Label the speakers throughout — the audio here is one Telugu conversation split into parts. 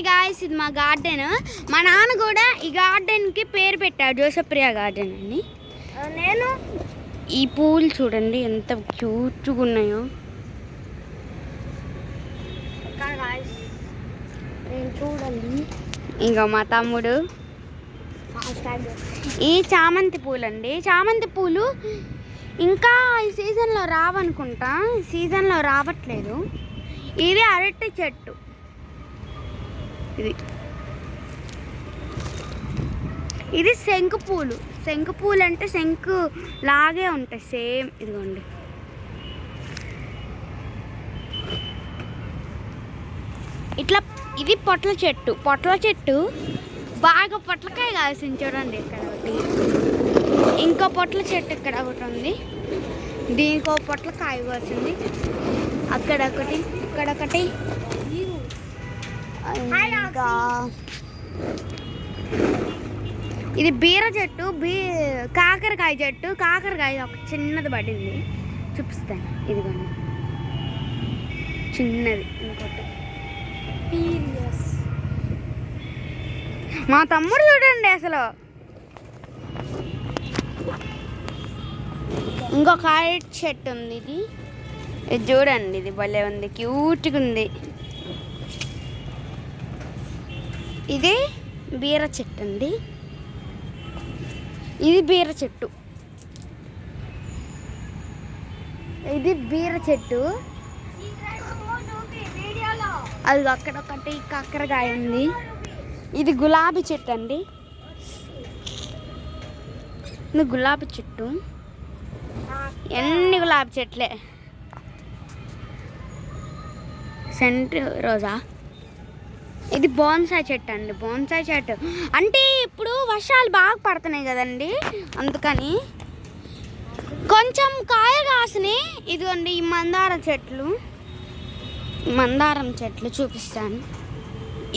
Speaker 1: హాయ్ గాయ్స్, ఇది మా గార్డెన్. మా నాన్న కూడా ఈ గార్డెన్కి పేరు పెట్టాడు జోసప్రియ గార్డెన్ అని. నేను ఈ పూలు చూడండి ఎంత క్యూట్గా ఉన్నాయో.
Speaker 2: నేను చూడండి,
Speaker 1: ఇంకా మా తమ్ముడు ఈ చామంతి పూలు అండి. చామంతి పూలు ఇంకా ఈ సీజన్లో రావనుకుంటా, సీజన్లో రావట్లేదు. ఇది అరటి చెట్టు. ఇది శంకు పూలు. శంకు పూలు అంటే శంకు లాగే ఉంటాయి సేమ్. ఇదిగోండి, ఇట్లా. ఇది పొట్ల చెట్టు. పొట్ల చెట్టు బాగా పొట్లకాయ కాసింది చూడండి. ఇక్కడ ఒకటి, ఇంకో పొట్ల చెట్టు ఇక్కడ ఒకటి ఉంది. దీనికో పొట్లకాయ కాసింది. అక్కడ ఒకటి, ఇక్కడ ఒకటి. ఇంకా ఇది బీర చెట్టు, కాకరకాయ చెట్టు. కాకరకాయ ఒక చిన్నది పడింది, చూపిస్తాను. ఇదిగోండి చిన్నది. ఇంకోటి మా తమ్ముడు చూడండి అసలు. ఇంకొక అరటి చెట్టు ఉంది. ఇది చూడండి, ఇది భలే ఉంది, క్యూట్గా ఉంది. ఇది బీర చెట్టు అండి. ఇది బీర చెట్టు. ఇది బీర చెట్టు. అది అక్కడొకటి కాకరకాయ ఉంది. ఇది గులాబీ చెట్టు అండి. ఇది గులాబీ చెట్టు. ఎన్ని గులాబీ చెట్లే. సెంట్ రోజా. ఇది బోన్సాయి చెట్టు అండి. బోన్సాయి చెట్టు అంటే ఇప్పుడు వర్షాలు బాగా పడుతున్నాయి కదండి, అందుకని కొంచెం కాయ కాసినాయి. ఇదిగోండి ఈ మందారం చెట్లు. మందారం చెట్లు చూపిస్తాను.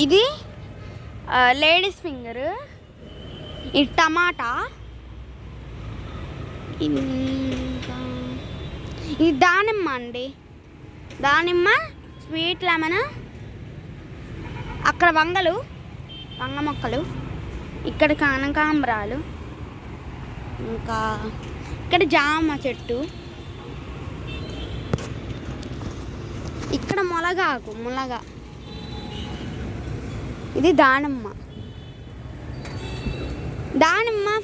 Speaker 1: ఇది లేడీస్ ఫింగర్. ఇది టమాటా. ఇది దానిమ్మ అండి. దానిమ్మ, స్వీట్ లెమన్. అక్కడ వంగ మొక్కలు. ఇక్కడ కనకాంబరాలు. ఇంకా ఇక్కడ జామ చెట్టు. ఇక్కడ ములగ. ఇది దానిమ్మ.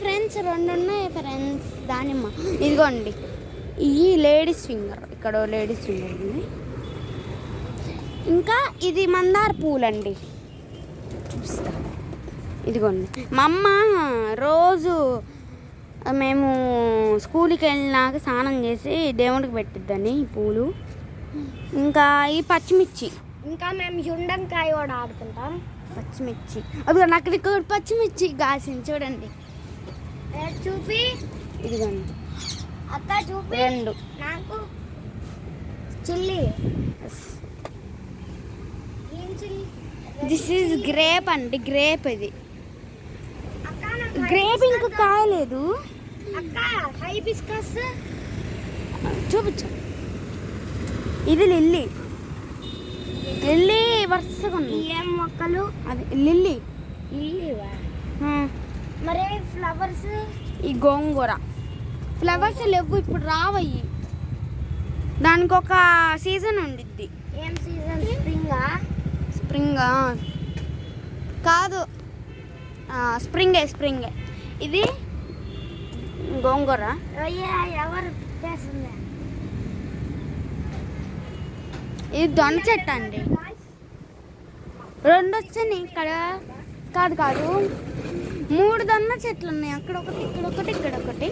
Speaker 1: ఫ్రెండ్స్ 2 ఉన్నాయి ఫ్రెండ్స్ దానిమ్మ. ఇదిగోండి ఈ లేడీస్ ఫింగర్. ఇక్కడ లేడీస్ ఫింగర్ ఉంది. ఇంకా ఇది మందార పూలండి, చూపిస్తా. ఇదిగోండి మా అమ్మ రోజు మేము స్కూల్కి వెళ్ళినాక స్నానం చేసి దేవుడికి పెట్టిద్దని ఈ పూలు. ఇంకా ఈ పచ్చిమిర్చి.
Speaker 2: ఇంకా మేము యుండంకాయ కూడా ఆడుకుంటాం.
Speaker 1: పచ్చిమిర్చి అదిగో నాకు ఇక్కడ పచ్చిమిర్చి కాసింది చూడండి.
Speaker 2: చూపి.
Speaker 1: ఇదిగోండి
Speaker 2: అక్క చూపి.
Speaker 1: 2.
Speaker 2: నాకు చిల్లీ.
Speaker 1: దిస్ ఈజ్ గ్రేప్ అండి. గ్రేప్ ఇది. గ్రేప్ ఇంకా కాయలేదు.
Speaker 2: హైబిస్కస్
Speaker 1: చూపించు. ఇది లిల్లీ. లిల్లీ వరుసగా ఉన్నాయి.
Speaker 2: ఏం మొక్కలు?
Speaker 1: అది లిల్లీ.
Speaker 2: మరి ఫ్లవర్స్?
Speaker 1: ఈ గోంగూర. ఫ్లవర్స్ లేవు ఇప్పుడు, రావయ్యి. దానికి ఒక సీజన్ ఉండిద్ది.
Speaker 2: ఏం సీజన్?
Speaker 1: స్ప్రింగా కాదు, స్ప్రింగే. ఇది గోంగూర.
Speaker 2: ఎవరు చేస్తుంది?
Speaker 1: ఇది దొండ చెట్టు అండి. 2 వచ్చాయి ఇక్కడ. కాదు 3 దొండ చెట్లు ఉన్నాయి. అక్కడ ఒకటి, ఇక్కడ ఒకటి, ఇక్కడ ఒకటి.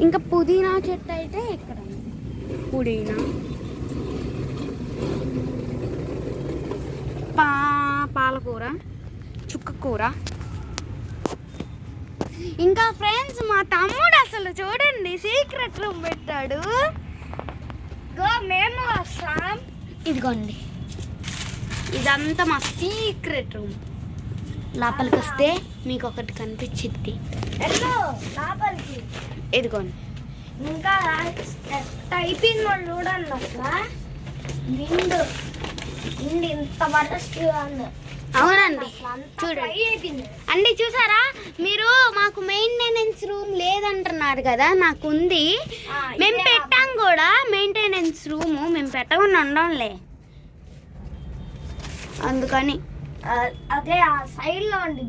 Speaker 1: ఇంకా పుదీనా చెట్టు అయితే ఇక్కడ ఉంది. పుదీనా, పాలకూర, చుక్కకూర. ఇంకా ఫ్రెండ్స్ మా తమ్ముడు అసలు చూడండి సీక్రెట్ రూమ్ పెట్టాడు.
Speaker 2: మేము వస్తాం.
Speaker 1: ఇదిగోండి ఇదంతా మా సీక్రెట్ రూమ్. లోపలికి వస్తే మీకు ఒకటి కనిపించిద్ది. ఇదిగోండి.
Speaker 2: ఇంకా టైపింగ్ వాళ్ళు చూడండి అసలు. నిండు ఇంత వరస్ట్.
Speaker 1: అవునండి
Speaker 2: అంతా
Speaker 1: చూడండి.
Speaker 2: ఫ్రై అయిపోయింది.
Speaker 1: అండి చూసారా మీరు, మాకు మెయింటెనెన్స్ రూమ్ లేదంటున్నారు కదా, నాకు ఉంది. మేము పెట్టాం కూడా మెయింటెనెన్స్ రూము, మేము పెట్టకుండా ఉండంలే అందుకని.
Speaker 2: అదే ఆ సైడ్ లో ఉండి